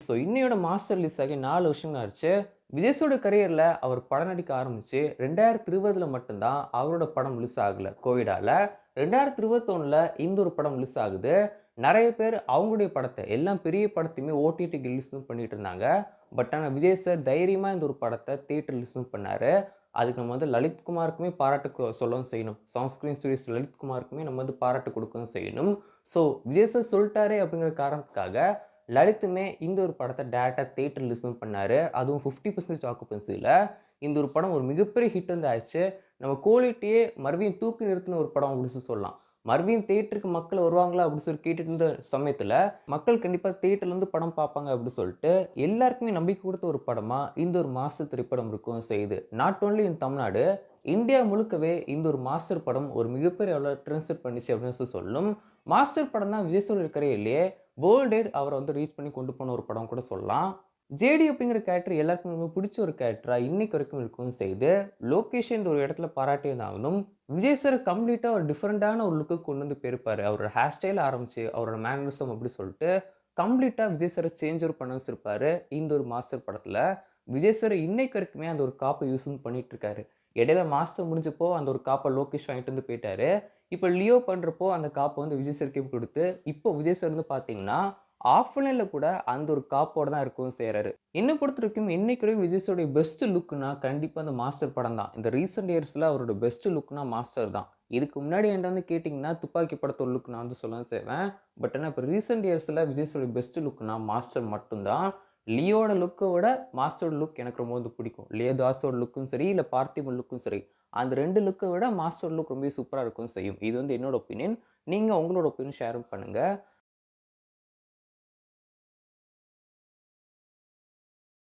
So இன்னையோட master release ஆகி 4 வருஷங்கள் ஆச்சு. விஜய்ஸோட கரியர்ல அவர் படம் நடிக்க ஆரம்பிச்சு 2020ல மட்டும் தான் அவரோட படம் ரிலீஸ் ஆகல கோவிடால. 2021ல இந்த ஒரு படம் ரிலீஸ் ஆகுது. நெறைய பேர் அவங்களுடைய படத்த எல்லாம் பெரிய படத்தையுமே ஓடிடிக்கு ரிலீஸும் பண்ணிட்டு இருந்தாங்க. பட் ஆனா விஜய் சார் தைரியமா இந்த ஒரு படத்த தியேட்டர் ரிலீஸும் பண்ணாரு. அதுக்கு நம்ம வந்து லலித் குமாருக்குமே பாராட்டு சொல்லவும் செய்யணும். சவுண்ட் ஸ்கிரீன் ஸ்டுடியோஸ் லலித் குமாருக்குமே நம்ம வந்து பாராட்டு குடுக்கவும் செய்யணும். ஸோ விஜய் சார் சொல்ட்டாரே அப்படிங்கிற காரணத்துக்காக லலித்துமே இந்த ஒரு படத்த டைரக்ட்டா தியேட்டர் ரிலீஸும் பண்ணாரு. அதுவும் 50% ஆக்குபென்சில. இந்த ஒரு படம் ஒரு மிகப்பெரிய ஹிட் வந்து ஆச்சு. நம்ம குவாலிட்டியே மறுபடியும் தூக்கி நிறுத்தின ஒரு படம் அப்படின்னு சொல்லலாம். மறுபடியும் தியேட்டருக்கு மக்கள் வருவாங்களா அப்படின்னு சொல்லி கேட்டுட்டு இருந்த சமயத்துல, மக்கள் கண்டிப்பா தியேட்டர்ல இருந்து படம் பார்ப்பாங்க அப்படின்னு சொல்லிட்டு, எல்லாருக்குமே நம்பிக்கை குடுத்த ஒரு படமா இந்த ஒரு மாஸ்டர் திரைப்படம் இருக்கவும் செய்யுது. Not only in Tamil Nadu, India முழுக்கவே இந்த ஒரு மாஸ்டர் படம் ஒரு மிகப்பெரிய அளவுல ட்ரெண்ட் செட் பண்ணுச்சு அப்படின்னு சொல்லணும். மாஸ்டர் படம் தான் விஜய் சார் இருக்கிறதுலயே வேர்ல்டு அவர வந்து ரீச் பண்ணி கொண்டு போன ஒரு படம் கூட சொல்லலாம். ஜேடி அப்படிங்கிற கேரக்டர் எல்லாருக்கும் ரொம்ப பிடிச்ச ஒரு கேரக்டரா இன்னைக்கு வரைக்கும் இருக்கவும் செய்யுது. லோகேஷ் இந்த ஒரு இடத்துல பாராட்டியிருந்தாலும், விஜய் சார் கம்ப்ளீட்டா ஒரு டிஃபரண்டான ஒரு லுக்குக்கு கொண்டு வந்து போயிருப்பாரு. அவரோட ஹேர் ஸ்டைல் ஆரம்பிச்சு, அவரோட மேனரிசம் அப்படி சொல்லிட்டு, கம்ப்ளீட்டா விஜய் சார சேஞ்ச் ஓவர் பண்ண வச்சிருப்பாரு இந்த ஒரு மாஸ்டர் படத்துல. விஜய் சார் இன்னைக்கு வரைக்குமே அந்த ஒரு காப்ப யூஸும் பண்ணிட்டு இருக்காரு. இடையில மாஸ்டர் முடிஞ்சப்போ அந்த ஒரு காப்ப லோகேஷ் வாங்கிட்டு வந்து போயிட்டாரு. இப்ப லியோ பண்றப்போ அந்த காப்ப வந்து விஜய் சாருக்கே குடுத்து, இப்போ விஜய் சார் வந்து பார்த்தீங்கன்னா, ஆஃப்லைன்ல கூட அந்த ஒரு காப்போட தான் இருக்கவும் செய்றாரு. என்ன பொறுத்தவரைக்கும் இன்னைக்கு வரைக்கும் விஜய் சாருடைய பெஸ்ட் லுக்னா கண்டிப்பா அந்த மாஸ்டர் படம் தான். இந்த ரீசென்ட் இயர்ஸ்ல அவரோட பெஸ்ட் லுக்னா மாஸ்டர் தான். இதுக்கு முன்னாடி என்ட்ட வந்து கேட்டீங்கன்னா, துப்பாக்கி படத்தோட லுக் நான் வந்து சொல்லவும் செய்வேன். பட் ஆனா இப்ப ரீசென்ட் இயர்ஸ்ல விஜய் சாருடைய பெஸ்ட் லுக்னா மாஸ்டர் மட்டும் தான். லியோட லுக்க விட மாஸ்டரோட லுக் எனக்கு ரொம்ப வந்து பிடிக்கும். லியோ தாஸோட லுக்கும் சரி, இல்ல பார்த்திபன் லுக்கும் சரி. அந்த 2 லுக்க விட மாஸ்டர் லுக் ரொம்பவே சூப்பரா இருக்கவும் செய்யும். இது வந்து என்னோட ஒப்பீனியன். நீங்க உங்களோட ஒப்பீனியன் ஷேரும் பண்ணுங்க.